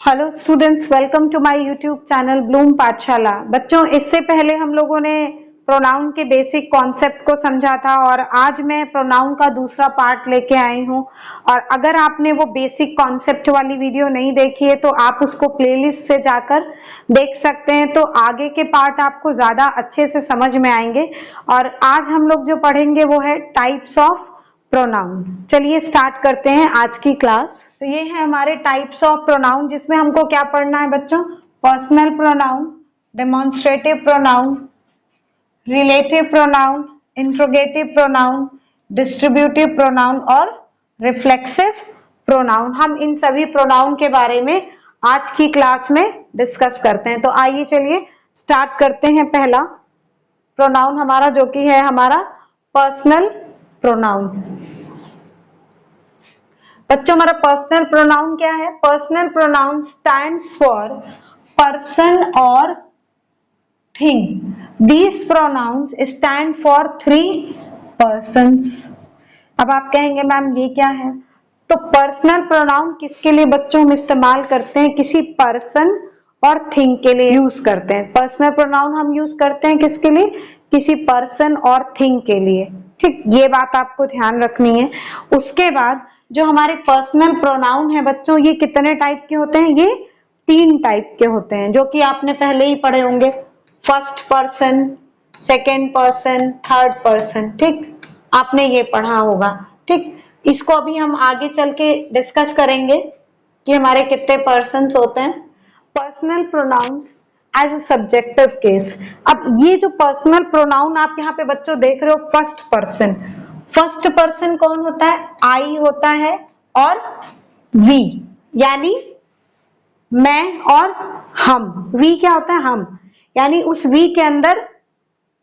Hello students, welcome to my YouTube channel Bloom Pathshala. बच्चों, इससे पहले हम लोगों ने प्रोनाउन के बेसिक कॉन्सेप्ट को समझा था और आज मैं प्रोनाउन का दूसरा पार्ट लेके आई हूँ। और अगर आपने वो बेसिक कॉन्सेप्ट वाली वीडियो नहीं देखी है तो आप उसको प्लेलिस्ट से जाकर देख सकते हैं, तो आगे के पार्ट आपको ज्यादा अच्छे से समझ में आएंगे। और आज हम लोग जो पढ़ेंगे वो है टाइप्स ऑफ प्रोनाउन। चलिए स्टार्ट करते हैं आज की क्लास। तो ये है हमारे टाइप्स ऑफ प्रोनाउन, जिसमें हमको क्या पढ़ना है बच्चों? Personal pronoun, demonstrative pronoun, relative pronoun, interrogative pronoun, distributive pronoun और रिफ्लेक्सिव प्रोनाउन। हम इन सभी प्रोनाउन के बारे में आज की क्लास में डिस्कस करते हैं। तो आइए चलिए स्टार्ट करते हैं। पहला प्रोनाउन हमारा जो कि है हमारा पर्सनल प्रोनाउन। बच्चों, हमारा पर्सनल प्रोनाउन क्या है? Personal pronoun stands for person और thing. These pronouns stand for 3 persons। अब आप कहेंगे मैम ये क्या है? तो पर्सनल प्रोनाउन किसके लिए बच्चों हम इस्तेमाल करते हैं? किसी पर्सन और थिंग के लिए यूज करते हैं। पर्सनल प्रोनाउन हम यूज करते हैं किसके लिए? किसी पर्सन और थिंग के लिए। ठीक, ये बात आपको ध्यान रखनी है। उसके बाद जो हमारे पर्सनल प्रोनाउन है बच्चों, ये कितने टाइप के होते हैं? ये 3 टाइप के होते हैं, जो कि आपने पहले ही पढ़े होंगे। First person, second person, third person. ठीक, आपने ये पढ़ा होगा। ठीक, इसको अभी हम आगे चल के डिस्कस करेंगे कि हमारे कितने पर्सन्स होते हैं। Personal pronouns as a subjective case. अब ये जो पर्सनल प्रोनाउन आप यहाँ पे बच्चों देख रहे हो, फर्स्ट पर्सन। फर्स्ट पर्सन कौन होता है? आई होता है और वी, यानी मैं और हम। वी क्या होता है? हम, यानी उस वी के अंदर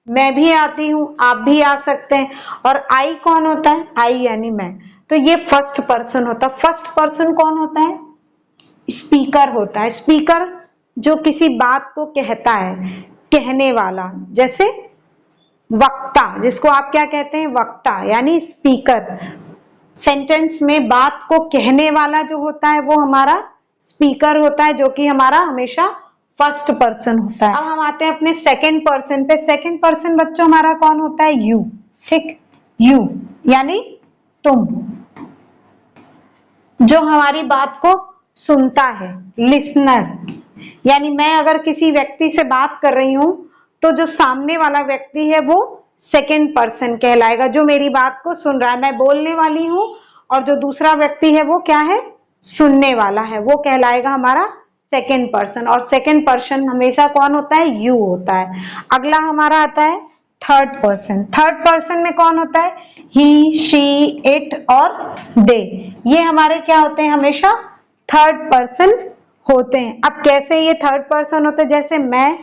मैं भी आती हूं, आप भी आ सकते हैं। और आई कौन होता है? आई यानी मैं। तो ये फर्स्ट पर्सन होता है। फर्स्ट पर्सन कौन होता है? स्पीकर होता है। स्पीकर जो किसी बात को कहता है, कहने वाला। जैसे वक्ता, जिसको आप क्या कहते हैं? वक्ता, यानी स्पीकर। सेंटेंस में बात को कहने वाला जो होता है वो हमारा स्पीकर होता है, जो कि हमारा हमेशा फर्स्ट पर्सन होता है। अब हम आते हैं अपने सेकंड पर्सन पे। सेकंड पर्सन बच्चों हमारा कौन होता है? यू। ठीक, यू यानी तुम, जो हमारी बात को सुनता है, लिसनर। यानी मैं अगर किसी व्यक्ति से बात कर रही हूं तो जो सामने वाला व्यक्ति है वो सेकंड पर्सन कहलाएगा, जो मेरी बात को सुन रहा है। मैं बोलने वाली हूं और जो दूसरा व्यक्ति है वो क्या है? सुनने वाला है, वो कहलाएगा हमारा सेकंड पर्सन। और सेकंड पर्सन हमेशा कौन होता है? यू होता है। अगला हमारा आता है थर्ड पर्सन। थर्ड पर्सन में कौन होता है? ही, शी, इट और दे। ये हमारे क्या होते हैं? हमेशा थर्ड पर्सन होते हैं। अब कैसे ये थर्ड पर्सन होते हैं? जैसे मैं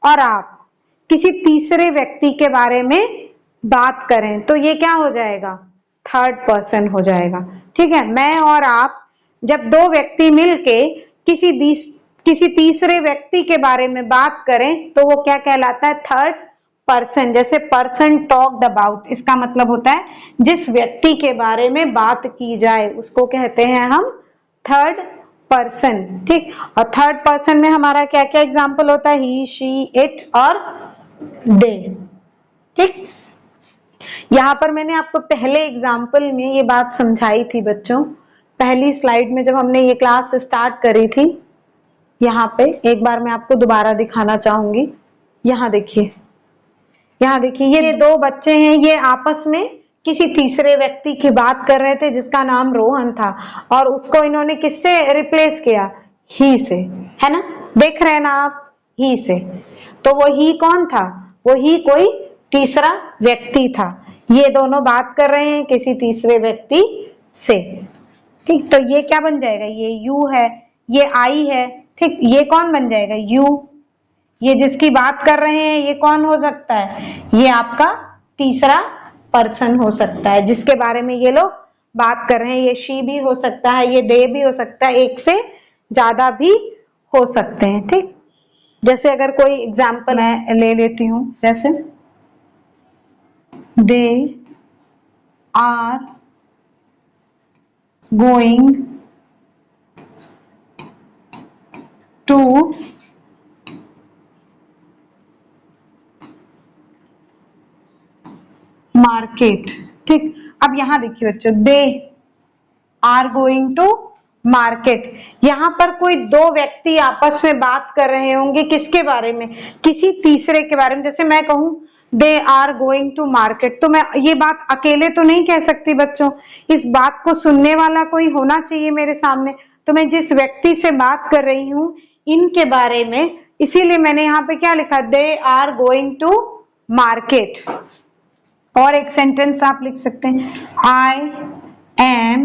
और आप किसी तीसरे व्यक्ति के बारे में बात करें तो ये क्या हो जाएगा? थर्ड पर्सन हो जाएगा। ठीक है, मैं और आप जब 2 व्यक्ति मिलके किसी तीसरे व्यक्ति के बारे में बात करें तो वो क्या कहलाता है? Third person. जैसे पर्सन टॉक्ड अबाउट, इसका मतलब होता है जिस व्यक्ति के बारे में बात की जाए उसको कहते हैं हम थर्ड पर्सन। ठीक, और थर्ड पर्सन में हमारा क्या क्या एग्जाम्पल होता है? ही, शी, इट और दे। ठीक, यहां पर मैंने आपको पहले एग्जाम्पल में ये बात समझाई थी बच्चों, पहली स्लाइड में जब हमने ये क्लास स्टार्ट करी थी। यहाँ पे एक बार मैं आपको दोबारा दिखाना चाहूंगी। यहाँ देखिए, यहाँ देखिए, ये 2 बच्चे हैं, ये आपस में किसी तीसरे व्यक्ति की बात कर रहे थे जिसका नाम रोहन था, और उसको इन्होंने किससे रिप्लेस किया? ही से, है ना? देख रहे हैं ना आप? ही से। तो वो ही कौन था? वो ही कोई तीसरा व्यक्ति था। ये दोनों बात कर रहे हैं किसी तीसरे व्यक्ति से। ठीक, तो ये क्या बन जाएगा? ये यू है, ये आई है। ठीक, ये कौन बन जाएगा? यू। ये जिसकी बात कर रहे हैं ये कौन हो सकता है? ये आपका तीसरा पर्सन हो सकता है, जिसके बारे में ये लोग बात कर रहे हैं। ये शी भी हो सकता है, ये दे भी हो सकता है, एक से ज्यादा भी हो सकते हैं। ठीक, जैसे अगर कोई एग्जाम्पल मैं ले लेती हूं, जैसे they are going to market. ठीक, अब यहां देखिए बच्चों, they are going to market. यहां पर कोई दो व्यक्ति आपस में बात कर रहे होंगे, किसके बारे में? किसी तीसरे के बारे में। जैसे मैं कहूं they are going to market, तो मैं ये बात अकेले तो नहीं कह सकती बच्चों, इस बात को सुनने वाला कोई होना चाहिए मेरे सामने। तो मैं जिस व्यक्ति से बात कर रही हूं इनके बारे में, इसीलिए मैंने यहाँ पे क्या लिखा, they are going to market. और एक सेंटेंस आप लिख सकते हैं, I am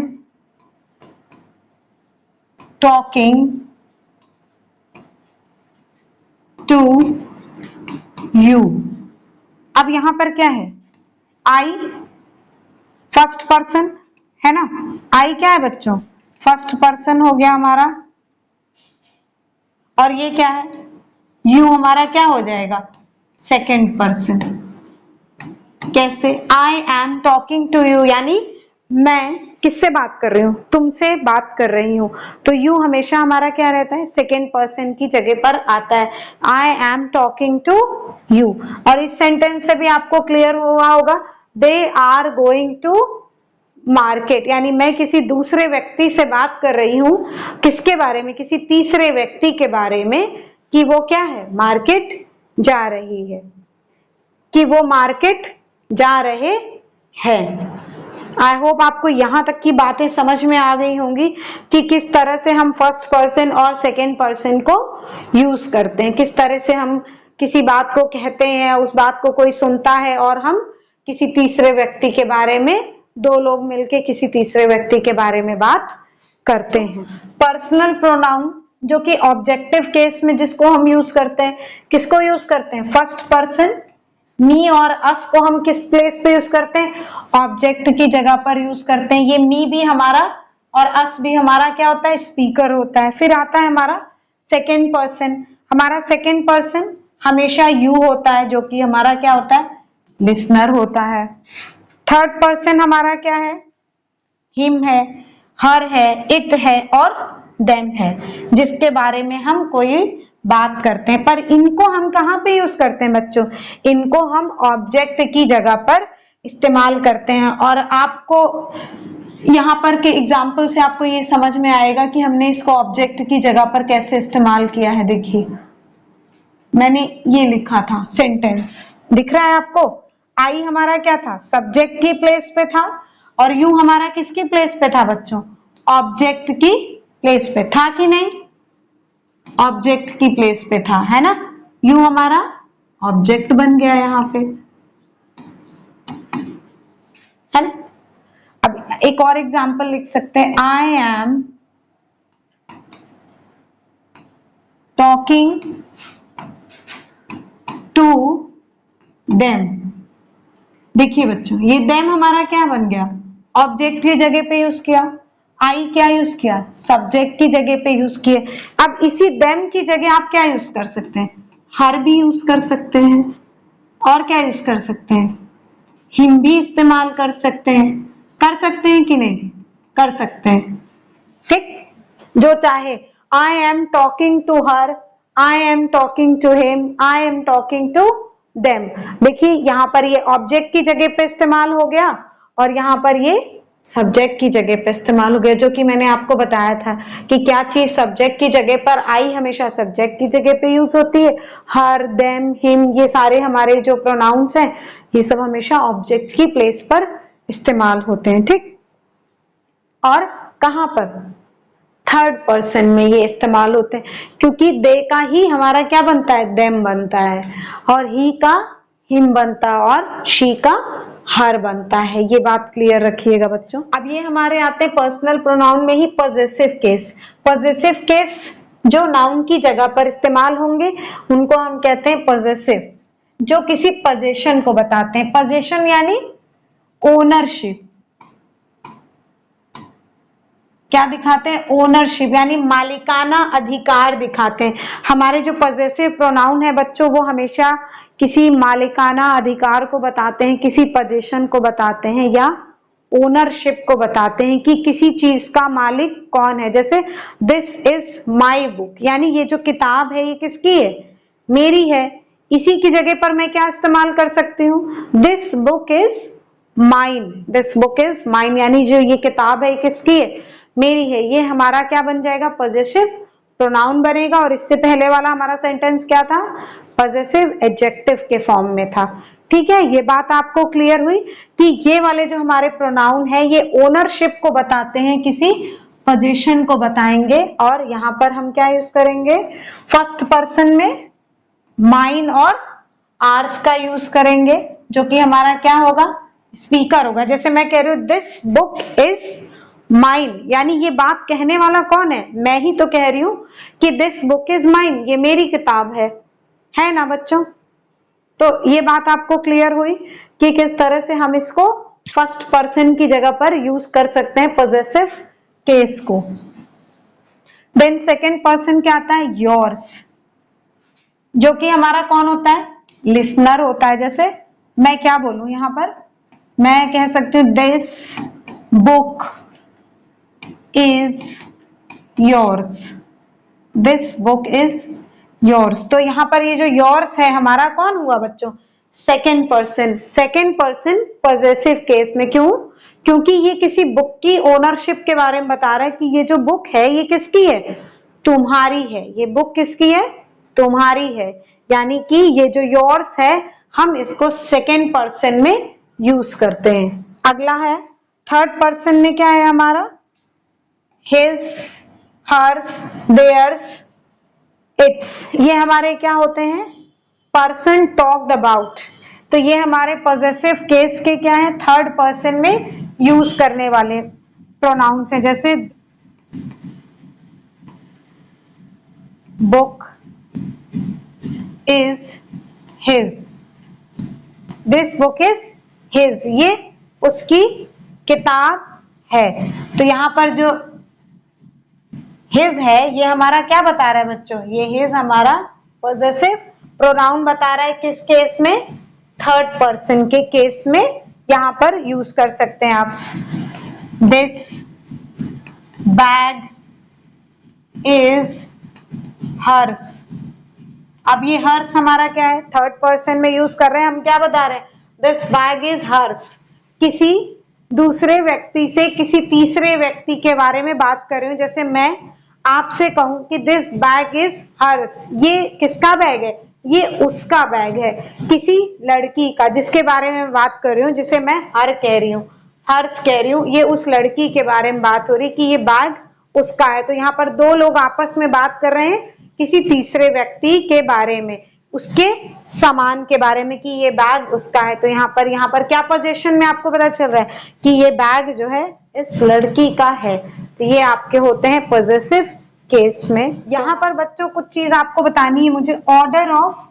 talking to you. अब यहां पर क्या है, आई फर्स्ट पर्सन है ना, आई क्या है बच्चों, फर्स्ट पर्सन हो गया हमारा, और ये क्या है, यू हमारा क्या हो जाएगा, सेकंड पर्सन। कैसे, I am talking to you, यानी मैं किससे बात कर रही हूँ, तुमसे बात कर रही हूँ, तो यू हमेशा हमारा क्या रहता है, सेकेंड पर्सन की जगह पर आता है। I am talking to you. और इस सेंटेंस से भी आपको क्लियर हुआ होगा, they are going to market, यानी मैं किसी दूसरे व्यक्ति से बात कर रही हूँ, किसके बारे में, किसी तीसरे व्यक्ति के बारे में, कि वो क्या है, मार्केट जा रही है, कि वो मार्केट जा रहे हैं। आई होप आपको यहां तक की बातें समझ में आ गई होंगी कि किस तरह से हम फर्स्ट पर्सन और सेकेंड पर्सन को यूज करते हैं, किस तरह से हम किसी बात को कहते हैं, उस बात को कोई सुनता है, और हम किसी तीसरे व्यक्ति के बारे में, दो लोग मिलके किसी तीसरे व्यक्ति के बारे में बात करते हैं। पर्सनल प्रोनाउन जो कि ऑब्जेक्टिव केस में जिसको हम यूज करते हैं, किसको यूज करते हैं, फर्स्ट पर्सन। मी और अस को हम किस प्लेस पे यूज करते हैं, ऑब्जेक्ट की जगह पर यूज करते हैं। ये मी भी हमारा और अस भी हमारा क्या होता है, स्पीकर होता है। फिर आता है हमारा सेकेंड पर्सन, हमारा सेकेंड पर्सन हमेशा यू होता है, जो कि हमारा क्या होता है, लिसनर होता है। थर्ड पर्सन हमारा क्या है, हिम है, हर है, इट है और देम है, जिसके बारे में हम कोई बात करते हैं। पर इनको हम कहाँ पे यूज करते हैं बच्चों, इनको हम ऑब्जेक्ट की जगह पर इस्तेमाल करते हैं। और आपको यहाँ पर के एग्जाम्पल से आपको ये समझ में आएगा कि हमने इसको ऑब्जेक्ट की जगह पर कैसे इस्तेमाल किया है। देखिए मैंने ये लिखा था, सेंटेंस दिख रहा है आपको, आई हमारा क्या था, सब्जेक्ट की प्लेस पे था, और यू हमारा किसकी प्लेस पे था बच्चों, ऑब्जेक्ट की प्लेस पे था कि नहीं, ऑब्जेक्ट की प्लेस पे था, है ना। यू हमारा ऑब्जेक्ट बन गया यहाँ पे, है ना। अब एक और एग्जांपल लिख सकते हैं, I am talking to them. देखिए बच्चों, ये देम हमारा क्या बन गया, ऑब्जेक्ट की जगह पे यूज किया। आई क्या यूज किया, सब्जेक्ट की जगह पे यूज किए। अब इसी देम की जगह आप क्या यूज कर सकते हैं, हर भी यूज कर सकते हैं, और क्या यूज कर सकते हैं, हिम भी इस्तेमाल कर सकते हैं कि नहीं, कर सकते हैं। ठीक, जो चाहे, I am talking to her, I am talking to him, I am talking to them. देखिए यहाँ पर ये ऑब्जेक्ट की जगह पे इस्तेमाल हो गया, और यहाँ पर ये सब्जेक्ट की जगह पे इस्तेमाल हो गया, जो कि मैंने आपको बताया था कि क्या चीज सब्जेक्ट की जगह पर, आई हमेशा सब्जेक्ट की जगह पे यूज होती है, हर, देम, हिम, ये सारे हमारे जो प्रोनाउंस हैं ये सब हमेशा ऑब्जेक्ट की प्लेस पर इस्तेमाल होते हैं। ठीक, और कहां पर, थर्ड पर्सन में ये इस्तेमाल होते हैं, क्योंकि दे का ही हमारा क्या बनता है, देम बनता है, और ही का हिम बनता है, और शी का हर बनता है। ये बात क्लियर रखिएगा बच्चों। अब ये हमारे आते हैं पर्सनल प्रोनाउन में ही पॉजेसिव केस। पॉजेसिव केस जो नाउन की जगह पर इस्तेमाल होंगे उनको हम कहते हैं पॉजेसिव, जो किसी पोजीशन को बताते हैं। पोजीशन यानी ओनरशिप, क्या दिखाते हैं, ओनरशिप, यानी मालिकाना अधिकार दिखाते हैं। हमारे जो पॉजेसिव प्रोनाउन है बच्चों, वो हमेशा किसी मालिकाना अधिकार को बताते हैं, किसी पोजीशन को बताते हैं या ओनरशिप को बताते हैं कि किसी चीज का मालिक कौन है। जैसे दिस इज माई बुक, यानी ये जो किताब है ये किसकी है, मेरी है। इसी की जगह पर मैं क्या इस्तेमाल कर सकती हूँ, this book is mine, this book is mine, यानी जो ये किताब है ये किसकी है, मेरी है। ये हमारा क्या बन जाएगा, पॉजेसिव प्रोनाउन बनेगा। और इससे पहले वाला हमारा सेंटेंस क्या था, पॉजेसिव एडजेक्टिव के फॉर्म में था। ठीक है, ये बात आपको क्लियर हुई कि ये वाले जो हमारे प्रोनाउन है ये ओनरशिप को बताते हैं, किसी पोजीशन को बताएंगे। और यहाँ पर हम क्या यूज करेंगे, फर्स्ट पर्सन में माइन और आर्स का यूज करेंगे, जो कि हमारा क्या होगा, स्पीकर होगा। जैसे मैं कह रही हूँ दिस बुक इज माइन, यानी ये बात कहने वाला कौन है, मैं ही तो कह रही हूँ कि दिस बुक इज माइन, ये मेरी किताब है ना बच्चों। तो ये बात आपको क्लियर हुई कि किस तरह से हम इसको फर्स्ट पर्सन की जगह पर यूज कर सकते हैं पॉजेसिव केस को। देन सेकंड पर्सन क्या आता है, योर्स, जो कि हमारा कौन होता है, लिसनर होता है। जैसे मैं क्या बोलूं यहां पर, मैं कह सकती हूँ this book is yours, this book is yours. तो यहाँ पर ये जो योर्स है हमारा कौन हुआ बच्चों, second person. Second person possessive case में, क्यों, क्योंकि ये किसी बुक की ओनरशिप के बारे में बता रहा है कि ये जो बुक है ये किसकी है, तुम्हारी है। ये बुक किसकी है, तुम्हारी है। यानी कि ये जो योर्स है हम इसको सेकंड पर्सन में यूज करते हैं। अगला है थर्ड पर्सन में, क्या है हमारा, हिज, हर्स, देयर्स, इट्स। ये हमारे क्या होते हैं, पर्सन टॉक्ड अबाउट। तो ये हमारे पॉजेसिव केस के क्या है, थर्ड पर्सन में यूज करने वाले प्रोनाउंस हैं। जैसे book is his, this book is his, ये उसकी किताब है। तो यहाँ पर जो हिज है ये हमारा क्या बता रहा है बच्चों, ये हिज हमारा पॉजेसिव प्रोनाउन बता रहा है। किस केस में, थर्ड पर्सन के केस में यहां पर यूज कर सकते हैं आप। दिस बैग इज हर्स, अब ये हर्स हमारा क्या है, थर्ड पर्सन में यूज कर रहे हैं। हम क्या बता रहे हैं, दिस बैग इज हर्स, किसी दूसरे व्यक्ति से किसी तीसरे व्यक्ति के बारे में बात कर रही हूँ। जैसे मैं आपसे कहूं कि दिस बैग इज हर्स, ये किसका बैग है, ये उसका बैग है, किसी लड़की का जिसके बारे में बात कर रही हूँ, जिसे मैं हर कह रही हूँ, हर्स कह रही हूँ, ये उस लड़की के बारे में बात हो रही कि ये बैग उसका है। तो यहाँ पर दो लोग आपस में बात कर रहे हैं किसी तीसरे व्यक्ति के बारे में, उसके सामान के बारे में कि ये बैग उसका है। तो यहाँ पर क्या पोजीशन में आपको पता चल रहा है कि ये बैग जो है इस लड़की का है। तो ये आपके होते हैं पॉजेसिव केस में। यहाँ पर बच्चों कुछ चीज आपको बतानी है मुझे, order of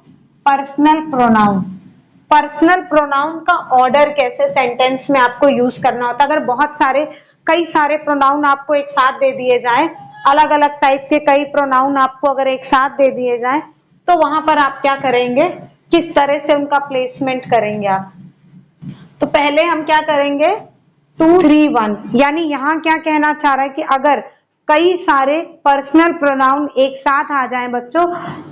personal pronoun. Personal pronoun का ऑर्डर कैसे सेंटेंस में आपको यूज करना होता है। अगर बहुत सारे कई सारे प्रोनाउन आपको एक साथ दे दिए जाएं, अलग अलग टाइप के कई प्रोनाउन आपको अगर एक साथ दे दिए जाएं, तो वहां पर आप क्या करेंगे, किस तरह से उनका प्लेसमेंट करेंगे आप। तो पहले हम क्या करेंगे, 2 3 1, यानी यहाँ क्या कहना चाह रहा है कि अगर कई सारे पर्सनल प्रोनाउन एक साथ आ जाएं बच्चों,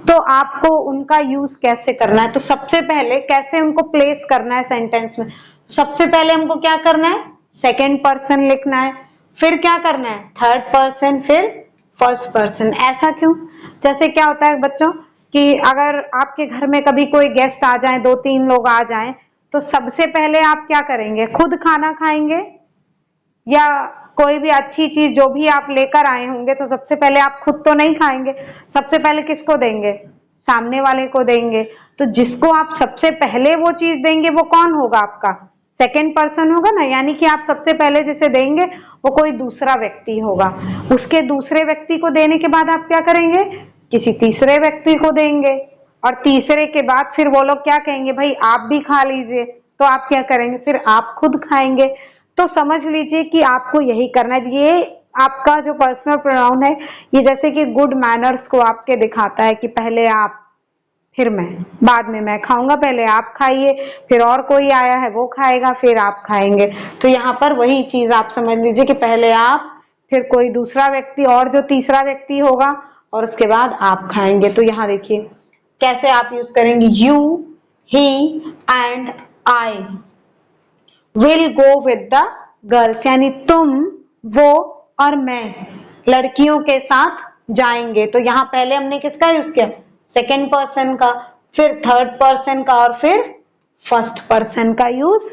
तो आपको उनका यूज कैसे करना है। तो सबसे पहले कैसे उनको प्लेस करना है सेंटेंस में, सबसे पहले हमको क्या करना है, सेकेंड पर्सन लिखना है, फिर क्या करना है, थर्ड पर्सन, फिर फर्स्ट पर्सन। ऐसा क्यों, जैसे क्या होता है बच्चों कि अगर आपके घर में कभी कोई गेस्ट आ जाए, 2-3 लोग आ जाएं, तो सबसे पहले आप क्या करेंगे, खुद खाना खाएंगे या कोई भी अच्छी चीज जो भी आप लेकर आए होंगे, तो सबसे पहले आप खुद तो नहीं खाएंगे, सबसे पहले किसको देंगे, सामने वाले को देंगे। तो जिसको आप सबसे पहले वो चीज देंगे वो कौन होगा, आपका सेकंड पर्सन होगा ना। यानी कि आप सबसे पहले जिसे देंगे वो कोई दूसरा व्यक्ति होगा। उसके दूसरे व्यक्ति को देने के बाद आप क्या करेंगे, किसी तीसरे व्यक्ति को देंगे, और तीसरे के बाद फिर वो लोग क्या कहेंगे, भाई आप भी खा लीजिए, तो आप क्या करेंगे, फिर आप खुद खाएंगे। तो समझ लीजिए कि आपको यही करना है। ये आपका जो पर्सनल प्रोनाउन है ये जैसे कि गुड मैनर्स को आपके दिखाता है कि पहले आप, फिर मैं, बाद में मैं खाऊंगा, पहले आप खाइए, फिर और कोई आया है वो खाएगा, फिर आप खाएंगे। तो यहाँ पर वही चीज आप समझ लीजिए कि पहले आप, फिर कोई दूसरा व्यक्ति और जो तीसरा व्यक्ति होगा, और उसके बाद आप खाएंगे। तो यहाँ देखिए कैसे आप यूज करेंगे, you, he and I will go with the girls, यानी तुम, वो और मैं लड़कियों के साथ जाएंगे। तो यहाँ पहले हमने किसका यूज किया, सेकेंड पर्सन का, फिर थर्ड पर्सन का, और फिर फर्स्ट पर्सन का यूज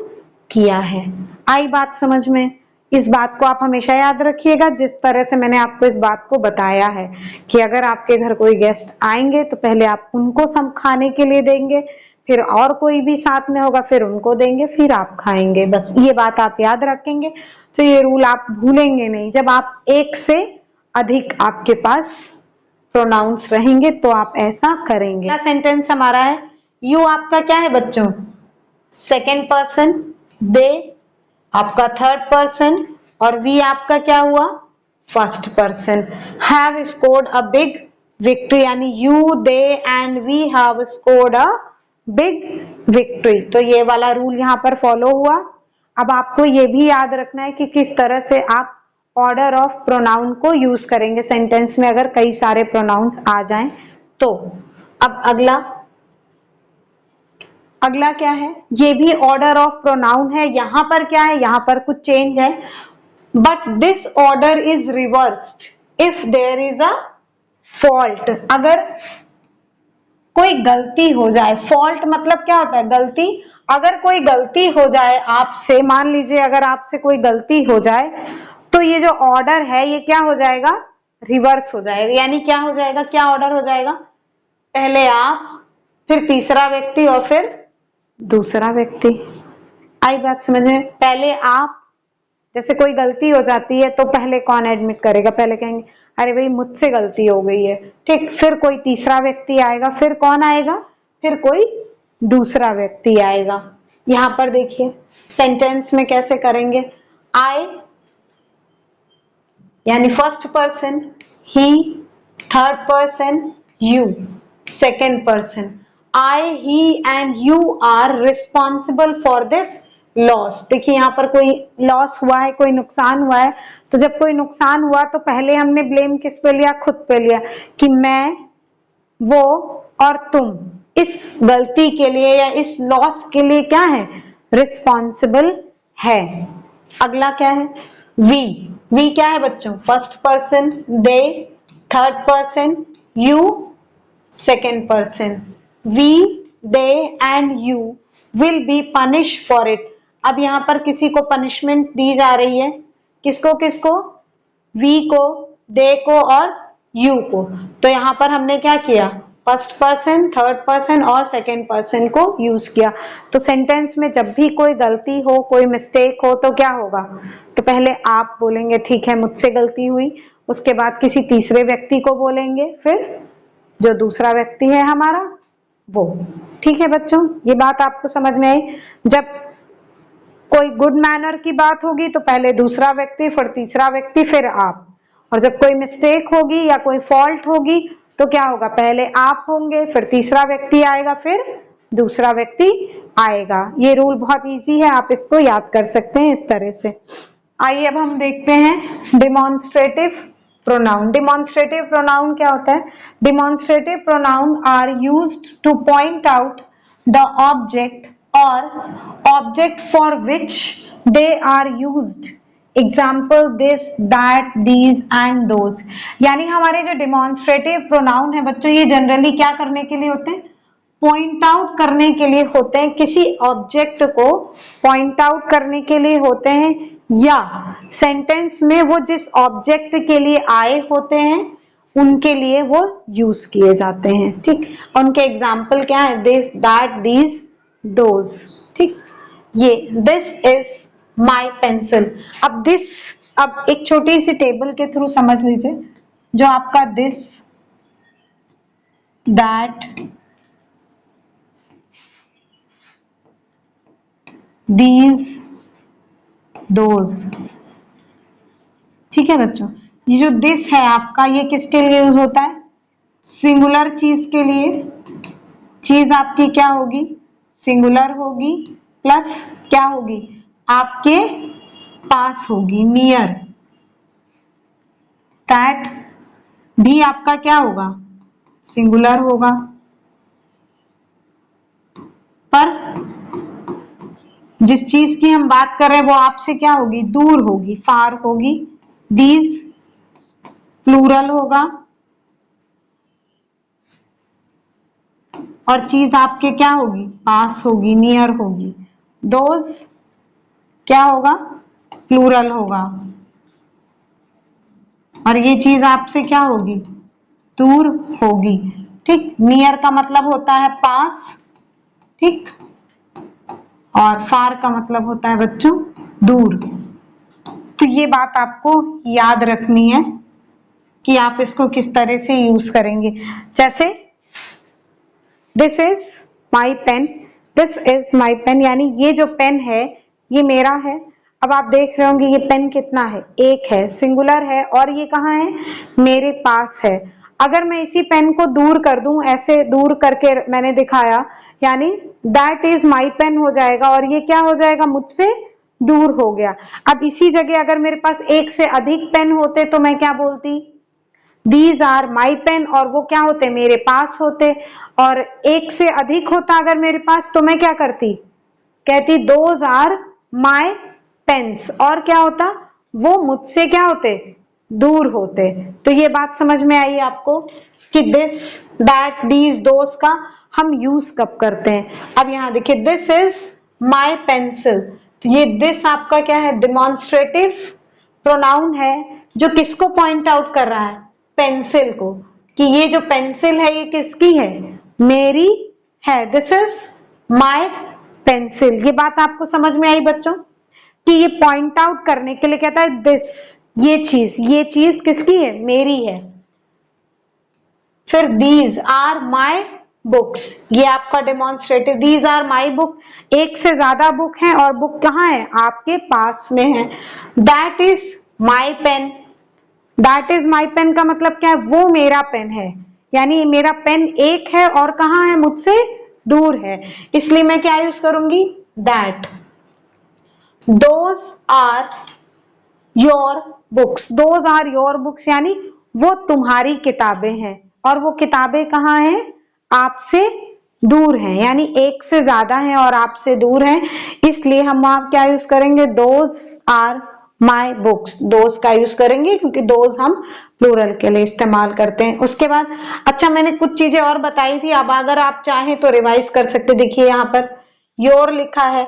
किया है। आई बात समझ में? इस बात को आप हमेशा याद रखिएगा, जिस तरह से मैंने आपको इस बात को बताया है कि अगर आपके घर कोई गेस्ट आएंगे तो पहले आप उनको सब खाने के लिए देंगे, फिर और कोई भी साथ में होगा फिर उनको देंगे, फिर आप खाएंगे। बस ये बात आप याद रखेंगे तो ये रूल आप भूलेंगे नहीं। जब आप एक से अधिक आपके पास प्रोनाउंस रहेंगे तो आप ऐसा करेंगे। क्या सेंटेंस हमारा है, यू आपका क्या है बच्चों, सेकेंड पर्सन, दे आपका थर्ड पर्सन, और वी आपका क्या हुआ, first person. Have scored a big victory, यानी you, they and we have scored a big victory. तो ये वाला रूल यहाँ पर फॉलो हुआ। अब आपको ये भी याद रखना है कि किस तरह से आप ऑर्डर ऑफ प्रोनाउन को यूज करेंगे सेंटेंस में अगर कई सारे प्रोनाउंस आ जाएं तो। अब अगला क्या है, ये भी ऑर्डर ऑफ प्रोनाउन है। यहां पर क्या है, यहां पर कुछ चेंज है, but this order is reversed if there is a fault. अगर कोई गलती हो जाए, फॉल्ट मतलब क्या होता है, गलती। अगर कोई गलती हो जाए आपसे, मान लीजिए अगर आपसे कोई गलती हो जाए तो ये जो ऑर्डर है ये क्या हो जाएगा, रिवर्स हो जाएगा। यानी क्या हो जाएगा, क्या ऑर्डर हो जाएगा, पहले आप, फिर तीसरा व्यक्ति और फिर दूसरा व्यक्ति। आई बात समझ में? पहले आप, जैसे कोई गलती हो जाती है तो पहले कौन एडमिट करेगा, पहले कहेंगे अरे भाई मुझसे गलती हो गई है, ठीक। फिर कोई तीसरा व्यक्ति आएगा, फिर कौन आएगा, फिर कोई दूसरा व्यक्ति आएगा। यहां पर देखिए सेंटेंस में कैसे करेंगे, आई यानी first person, he third person, you second person. I, he and you are responsible for this loss। देखिए यहाँ पर कोई लॉस हुआ है, कोई नुकसान हुआ है, तो जब कोई नुकसान हुआ तो पहले हमने ब्लेम किस पे लिया, खुद पे लिया कि मैं, वो और तुम इस गलती के लिए या इस लॉस के लिए क्या है, रिस्पॉन्सिबल है। अगला क्या है, वी क्या है बच्चों, first person, they third person, you second person. We, they and you will be punished for it। अब यहाँ पर किसी को पनिशमेंट दी जा रही है, किसको किसको, we को, they को और you को। तो यहाँ पर हमने क्या किया, फर्स्ट पर्सन, थर्ड पर्सन और सेकेंड पर्सन को यूज किया। तो सेंटेंस में जब भी कोई गलती हो, कोई मिस्टेक हो तो क्या होगा, तो पहले आप बोलेंगे ठीक है मुझसे गलती हुई, उसके बाद किसी तीसरे व्यक्ति को बोलेंगे, फिर जो दूसरा व्यक्ति है हमारा वो। ठीक है बच्चों, ये बात आपको समझ में आई। जब कोई गुड मैनर की बात होगी तो पहले दूसरा व्यक्ति, फिर तीसरा व्यक्ति, फिर आप। और जब कोई मिस्टेक होगी या कोई फॉल्ट होगी तो क्या होगा, पहले आप होंगे, फिर तीसरा व्यक्ति आएगा, फिर दूसरा व्यक्ति आएगा। ये रूल बहुत इजी है, आप इसको याद कर सकते हैं इस तरह से। आइए अब हम देखते हैं डिमॉन्स्ट्रेटिव प्रोनाउन। डिमॉन्स्ट्रेटिव प्रोनाउन क्या होता है, demonstrative pronoun are used to point out the object और object for which they are used. Example this, that, these and those. यानी हमारे जो डिमॉन्स्ट्रेटिव प्रोनाउन है बच्चों, ये जनरली क्या करने के लिए होते हैं, पॉइंट आउट करने के लिए होते हैं, किसी ऑब्जेक्ट को पॉइंट आउट करने के लिए होते हैं, या सेंटेंस में वो जिस ऑब्जेक्ट के लिए आए होते हैं उनके लिए वो यूज किए जाते हैं। ठीक, उनके एग्जाम्पल क्या है, दिस, दैट, दीज, दोज। ठीक, ये दिस इज माई पेंसिल। अब दिस, अब एक छोटी सी टेबल के थ्रू समझ लीजिए, जो आपका दिस, दैट, दीज, दोज। ठीक है बच्चों, ये जो दिस है आपका, ये किसके लिए यूज होता है, सिंगुलर चीज के लिए, चीज आपकी क्या होगी, सिंगुलर होगी, प्लस क्या होगी, आपके पास होगी, नियर। दैट भी आपका क्या होगा, सिंगुलर होगा, पर जिस चीज की हम बात कर रहे हैं वो आपसे क्या होगी, दूर होगी, फार होगी। दीज प्लूरल होगा, और चीज आपके क्या होगी, पास होगी, नियर होगी। दोज क्या होगा, प्लूरल होगा, और ये चीज आपसे क्या होगी, दूर होगी। ठीक, नियर का मतलब होता है पास, ठीक, और फार का मतलब होता है बच्चों दूर। तो ये बात आपको याद रखनी है कि आप इसको किस तरह से यूज करेंगे। जैसे this is my pen, this is my pen, यानी ये जो पेन है ये मेरा है। अब आप देख रहे होंगे ये पेन कितना है, एक है, सिंगुलर है, और ये कहाँ है, मेरे पास है। अगर मैं इसी पेन को दूर कर दूं, ऐसे दूर करके मैंने दिखाया, यानी दैट इज माई पेन हो जाएगा, और ये क्या हो जाएगा, मुझसे दूर हो गया। अब इसी जगह अगर मेरे पास एक से अधिक पेन होते तो मैं क्या बोलती, दीज आर माई पेन, और वो क्या होते, मेरे पास होते। और एक से अधिक होता अगर मेरे पास तो मैं क्या करती, कहती दोज आर माई पेन्स, और क्या होता, वो मुझसे क्या होते, दूर होते। तो ये बात समझ में आई आपको कि दिस, दैट, दीज, दोज का हम यूज कब करते हैं। अब यहां देखिए, दिस इज माई पेंसिल, तो ये दिस आपका क्या है, डिमॉन्स्ट्रेटिव प्रोनाउन है, जो किसको पॉइंट आउट कर रहा है, पेंसिल को, कि ये जो पेंसिल है ये किसकी है, मेरी है। This is my pencil. ये बात आपको समझ में आई बच्चों, कि ये पॉइंट आउट करने के लिए कहता है दिस, ये चीज किसकी है, मेरी है। फिर दीज आर माई बुक्स, ये आपका demonstrative, these are my book, एक से ज्यादा बुक है और बुक कहाँ है, आपके पास में है। That is my pen, that is my pen का मतलब क्या है, वो मेरा पेन है, यानी मेरा पेन एक है और कहाँ है, मुझसे दूर है, इसलिए मैं क्या यूज करूंगी, that. Those are your books, those are your books, यानी वो तुम्हारी किताबें हैं, और वो किताबें कहाँ हैं, आपसे दूर हैं, यानी एक से ज्यादा हैं और आपसे दूर हैं, इसलिए हम वहां क्या यूज करेंगे, those are my books, those का यूज करेंगे, क्योंकि दोज हम प्लूरल के लिए इस्तेमाल करते हैं। उसके बाद अच्छा, मैंने कुछ चीजें और बताई थी, अब अगर आप चाहें तो रिवाइज कर सकते। देखिए यहाँ पर योर लिखा है,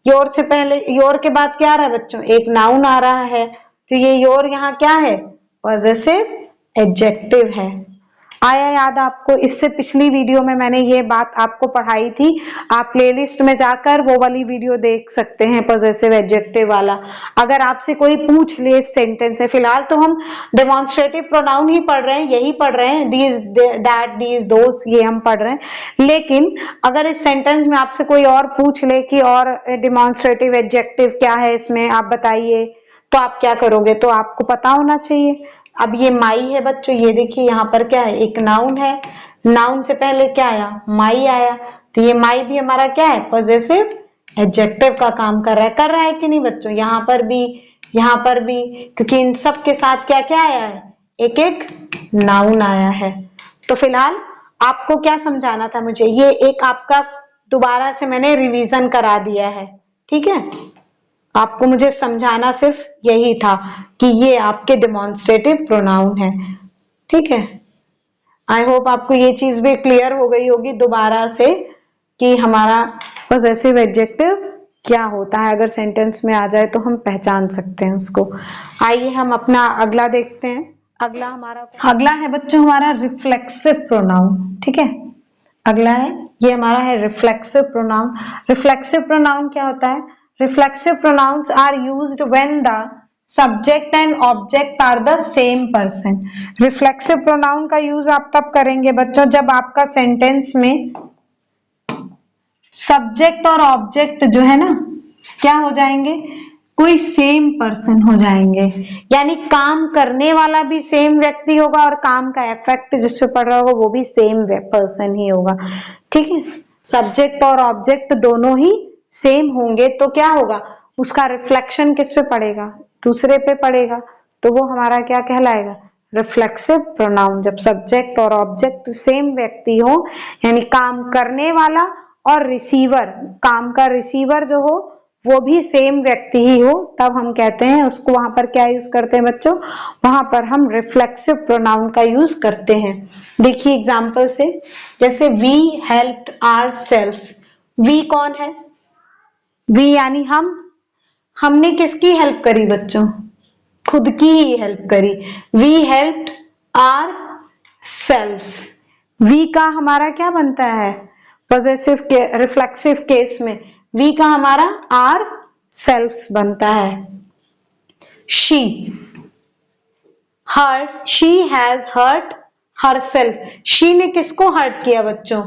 योर से पहले, योर के बाद क्या आ रहा है बच्चों, एक नाउन आ रहा है, तो ये योर यहाँ क्या है, पॉजेसिव एडजेक्टिव है। आया याद आपको, इससे पिछली वीडियो में मैंने ये बात आपको पढ़ाई थी, आप प्लेलिस्ट में जाकर वो वाली वीडियो देख सकते हैं, पॉजेसिव एडजेक्टिव वाला। अगर आपसे कोई पूछ ले इस सेंटेंस से, फिलहाल तो हम डेमोन्स्ट्रेटिव प्रोनाउन ही पढ़ रहे हैं, यही पढ़ रहे हैं, दीज, दैट, दीज, दोस, ये हम पढ़ रहे हैं, लेकिन अगर इस सेंटेंस में आपसे कोई और पूछ ले कि और डेमोन्स्ट्रेटिव एडजेक्टिव क्या है इसमें, आप बताइए, तो आप क्या करोगे, तो आपको पता होना चाहिए। अब ये माई है बच्चों, ये देखिए यहाँ पर क्या है, एक नाउन है, नाउन से पहले क्या आया, माई आया, तो ये माई भी हमारा क्या है, पॉजेसिव एडजेक्टिव का काम कर रहा है कि नहीं बच्चों, यहाँ पर भी, यहाँ पर भी, क्योंकि इन सब के साथ क्या क्या आया है, एक एक नाउन आया है। तो फिलहाल आपको क्या समझाना था मुझे, ये एक आपका दोबारा से मैंने रिवीजन करा दिया है, ठीक है, आपको मुझे समझाना सिर्फ यही था कि ये आपके डेमोन्स्ट्रेटिव प्रोनाउन है, ठीक है। आई होप आपको ये चीज भी क्लियर हो गई होगी दोबारा से कि हमारा पॉजेसिव एडजेक्टिव क्या होता है, अगर सेंटेंस में आ जाए तो हम पहचान सकते हैं उसको। आइए हम अपना अगला देखते हैं। अगला है बच्चों हमारा रिफ्लेक्सिव प्रोनाउन, ठीक है, अगला है ये हमारा है रिफ्लेक्सिव प्रोनाउन। रिफ्लेक्सिव प्रोनाउन क्या होता है, reflexive pronouns are used when the subject and object are the same person। reflexive pronoun का यूज आप तब करेंगे बच्चों जब आपका सेंटेंस में सब्जेक्ट और ऑब्जेक्ट जो है ना क्या हो जाएंगे, कोई सेम पर्सन हो जाएंगे, यानी काम करने वाला भी सेम व्यक्ति होगा और काम का इफेक्ट जिस पे पड़ रहा होगा वो भी सेम पर्सन ही होगा। ठीक है, सब्जेक्ट और ऑब्जेक्ट दोनों ही सेम होंगे तो क्या होगा, उसका रिफ्लेक्शन किस पे पड़ेगा, दूसरे पे पड़ेगा, तो वो हमारा क्या कहलाएगा, रिफ्लेक्सिव प्रोनाउन। जब सब्जेक्ट और ऑब्जेक्ट सेम व्यक्ति हो, यानी काम करने वाला और रिसीवर, काम का रिसीवर जो हो वो भी सेम व्यक्ति ही हो, तब हम कहते हैं उसको, वहां पर क्या यूज करते हैं बच्चों, वहां पर हम रिफ्लेक्सिव प्रोनाउन का यूज करते हैं। देखिए एग्जांपल से, जैसे वी हेल्प्ड आवरसेल्व्स, वी कौन है, वी यानी हम, हमने किसकी हेल्प करी बच्चों, खुद की ही हेल्प करी। वी हेल्प्ड आवरसेल्व्स, वी का हमारा क्या बनता है, पॉजेसिव रिफ्लेक्सिव केस में वी का हमारा आर सेल्फ्स बनता है। She hurt, she has hurt herself, she ने किसको हर्ट किया बच्चों,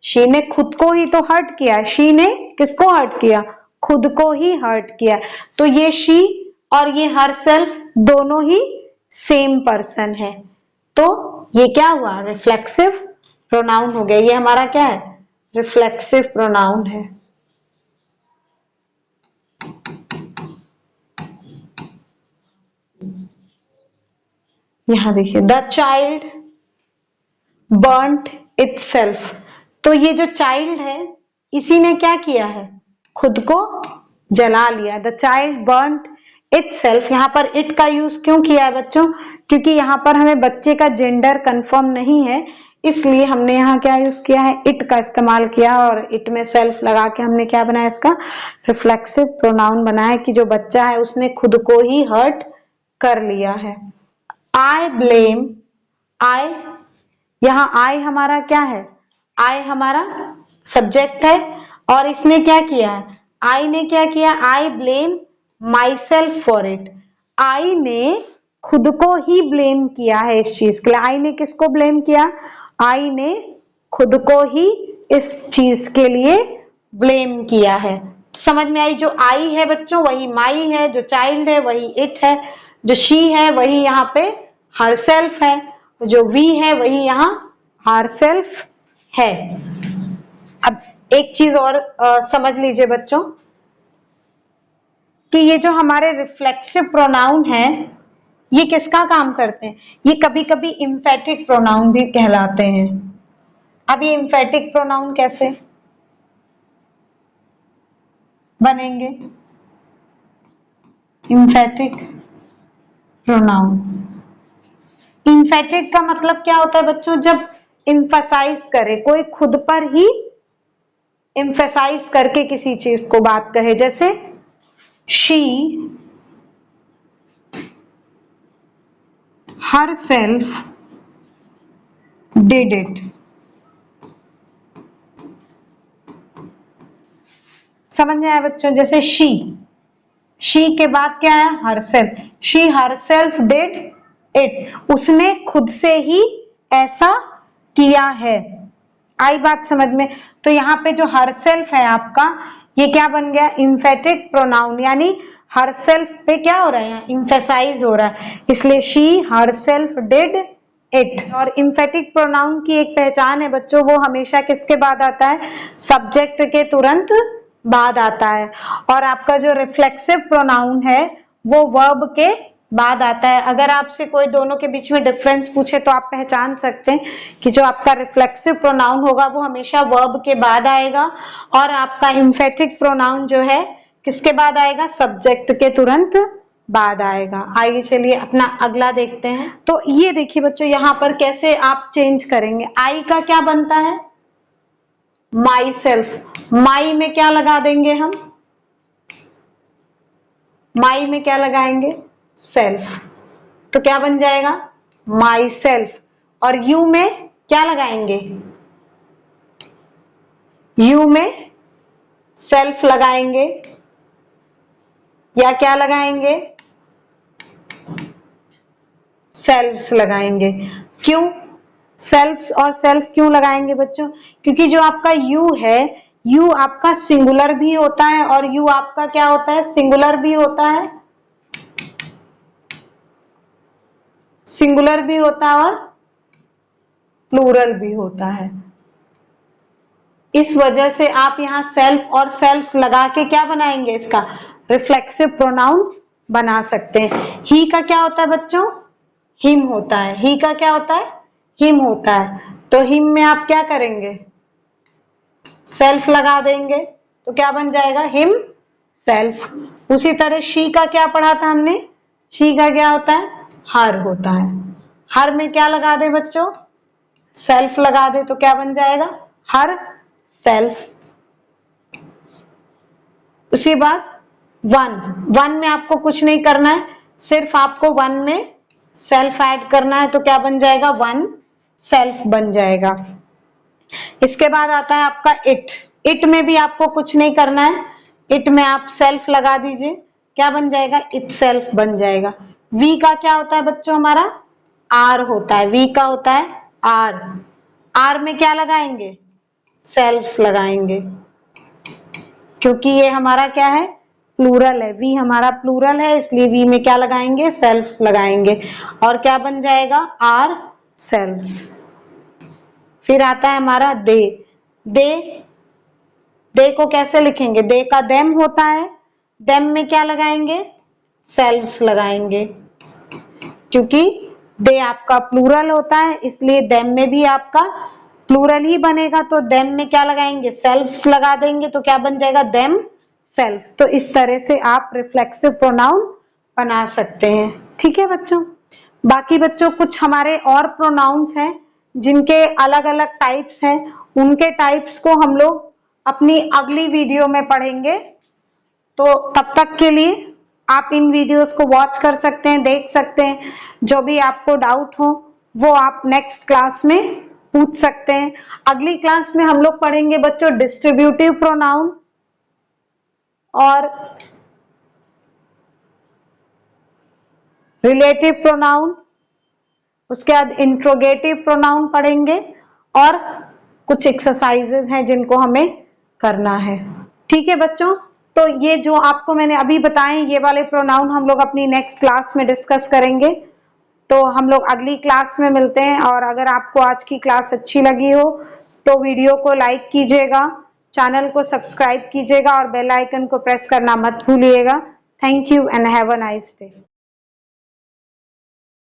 शी ने खुद को ही तो हर्ट किया, शी ने किसको हर्ट किया, खुद को ही हर्ट किया। तो ये शी और ये हरसेल्फ दोनों ही सेम पर्सन है, तो ये क्या हुआ, रिफ्लेक्सिव प्रोनाउन हो गया। ये हमारा क्या है, रिफ्लेक्सिव प्रोनाउन है। यहां देखिए, द चाइल्ड बर्न्ट इटसेल्फ, तो ये जो चाइल्ड है इसी ने क्या किया है, खुद को जला लिया। द चाइल्ड बर्न्ट इटसेल्फ, यहाँ पर इट का यूज क्यों किया है बच्चों, क्योंकि यहाँ पर हमें बच्चे का जेंडर कंफर्म नहीं है, इसलिए हमने यहाँ क्या यूज किया है, इट का इस्तेमाल किया और इट में सेल्फ लगा के हमने क्या बनाया, इसका रिफ्लेक्सिव प्रोनाउन बनाया कि जो बच्चा है उसने खुद को ही हर्ट कर लिया है। आई ब्लेम, आई, यहाँ आई हमारा क्या है, आई हमारा सब्जेक्ट है और इसने क्या किया है, आई ने क्या किया, I blame myself for it, I ने खुद को ही ब्लेम किया है इस चीज के लिए। आई ने किसको ब्लेम किया, आई ने खुद को ही इस चीज के लिए ब्लेम किया है। समझ में आई, जो आई है बच्चों वही माई है, जो चाइल्ड है वही इट है, जो शी है वही यहाँ पे हरसेल्फ है, जो वी है वही यहाँ हरसेल्फ है। अब एक चीज और समझ लीजिए बच्चों कि ये जो हमारे रिफ्लेक्सिव प्रोनाउन है ये किसका काम करते हैं, ये कभी कभी इम्फेटिक प्रोनाउन भी कहलाते हैं। अब ये इम्फेटिक प्रोनाउन कैसे बनेंगे, इम्फेटिक प्रोनाउन, इम्फेटिक का मतलब क्या होता है बच्चों, जब इम्फेसाइज करे, कोई खुद पर ही इम्फेसाइज करके किसी चीज को बात कहे, जैसे शी herself did it, समझ में आया बच्चों, जैसे शी के बाद क्या है, herself, she herself did it, उसने खुद से ही ऐसा किया है। आई बात समझ में, तो यहाँ पे जो herself है आपका ये क्या बन गया, इम्फेटिक प्रोनाउन, यानी herself पे क्या हो रहा है, इम्फेसाइज हो रहा है, इसलिए she herself did it। और इम्फेटिक प्रोनाउन की एक पहचान है बच्चों, वो हमेशा किसके बाद आता है, सब्जेक्ट के तुरंत बाद आता है, और आपका जो रिफ्लेक्सिव प्रोनाउन है वो वर्ब के बाद आता है। अगर आपसे कोई दोनों के बीच में डिफरेंस पूछे तो आप पहचान सकते हैं कि जो आपका रिफ्लेक्सिव प्रोनाउन होगा वो हमेशा वर्ब के बाद आएगा, और आपका इम्फेटिक प्रोनाउन जो है किसके बाद आएगा, सब्जेक्ट के तुरंत बाद आएगा। आइए चलिए अपना अगला देखते हैं। तो ये देखिए बच्चों यहाँ पर कैसे आप चेंज करेंगे, आई का क्या बनता है, माई सेल्फ, माई में क्या लगा देंगे हम, माई में क्या लगाएंगे, सेल्फ, तो क्या बन जाएगा, माई सेल्फ। और यू में क्या लगाएंगे, यू में सेल्फ लगाएंगे या क्या लगाएंगे, सेल्फ्स लगाएंगे। क्यों सेल्फ्स और सेल्फ क्यों लगाएंगे बच्चों, क्योंकि जो आपका यू है यू आपका सिंगुलर भी होता है और यू आपका क्या होता है, सिंगुलर भी होता है, सिंगुलर भी होता है और प्लूरल भी होता है। इस वजह से आप यहाँ सेल्फ और सेल्फ लगा के क्या बनाएंगे, इसका रिफ्लेक्सिव प्रोनाउन बना सकते हैं। ही का क्या होता है बच्चों, हिम होता है। ही का क्या होता है, हिम होता है। तो हिम में आप क्या करेंगे, सेल्फ लगा देंगे तो क्या बन जाएगा, हिम सेल्फ। उसी तरह शी का क्या पढ़ा था हमने, शी का क्या होता है, हर होता है। हर में क्या लगा दे बच्चों, सेल्फ लगा दे तो क्या बन जाएगा, हर सेल्फ। उसी बाद वन, वन में आपको कुछ नहीं करना है, सिर्फ आपको वन में सेल्फ ऐड करना है तो क्या बन जाएगा, वन सेल्फ बन जाएगा। इसके बाद आता है आपका इट। इट में भी आपको कुछ नहीं करना है, इट में आप सेल्फ लगा दीजिए, क्या बन जाएगा, इट सेल्फ बन जाएगा। वी का क्या होता है बच्चों, हमारा आर होता है। वी का होता है आर। आर में क्या लगाएंगे, सेल्फ लगाएंगे, क्योंकि ये हमारा क्या है, प्लूरल है। वी हमारा प्लूरल है, इसलिए वी में क्या लगाएंगे, सेल्फ लगाएंगे और क्या बन जाएगा, आर सेल्फ्स। फिर आता है हमारा दे। दे, दे को कैसे लिखेंगे, दे का देम होता है, देम में क्या लगाएंगे, सेल्फ्स लगाएंगे, क्योंकि दे आपका प्लूरल होता है, इसलिए देम में भी आपका प्लूरल ही बनेगा। तो देम में क्या लगाएंगे, सेल्फ लगा देंगे तो क्या बन जाएगा, देम सेल्फ। तो इस तरह से आप रिफ्लेक्सिव प्रोनाउन बना सकते हैं। ठीक है बच्चों। बाकी बच्चों कुछ हमारे और प्रोनाउंस हैं जिनके अलग अलग टाइप्स हैं, उनके टाइप्स को हम लोग अपनी अगली वीडियो में पढ़ेंगे। तो तब तक के लिए आप इन वीडियोस को वॉच कर सकते हैं, देख सकते हैं। जो भी आपको डाउट हो वो आप नेक्स्ट क्लास में पूछ सकते हैं। अगली क्लास में हम लोग पढ़ेंगे बच्चों डिस्ट्रीब्यूटिव प्रोनाउन और रिलेटिव प्रोनाउन, उसके बाद इंट्रोगेटिव प्रोनाउन पढ़ेंगे और कुछ एक्सरसाइजेज हैं जिनको हमें करना है। ठीक है बच्चों, तो ये जो आपको मैंने अभी बताए ये वाले प्रोनाउन हम लोग अपनी नेक्स्ट क्लास में डिस्कस करेंगे। तो हम लोग अगली क्लास में मिलते हैं। और अगर आपको आज की क्लास अच्छी लगी हो तो वीडियो को लाइक कीजिएगा, चैनल को सब्सक्राइब कीजिएगा और बेल आइकन को प्रेस करना मत भूलिएगा। Thank you and have a nice day.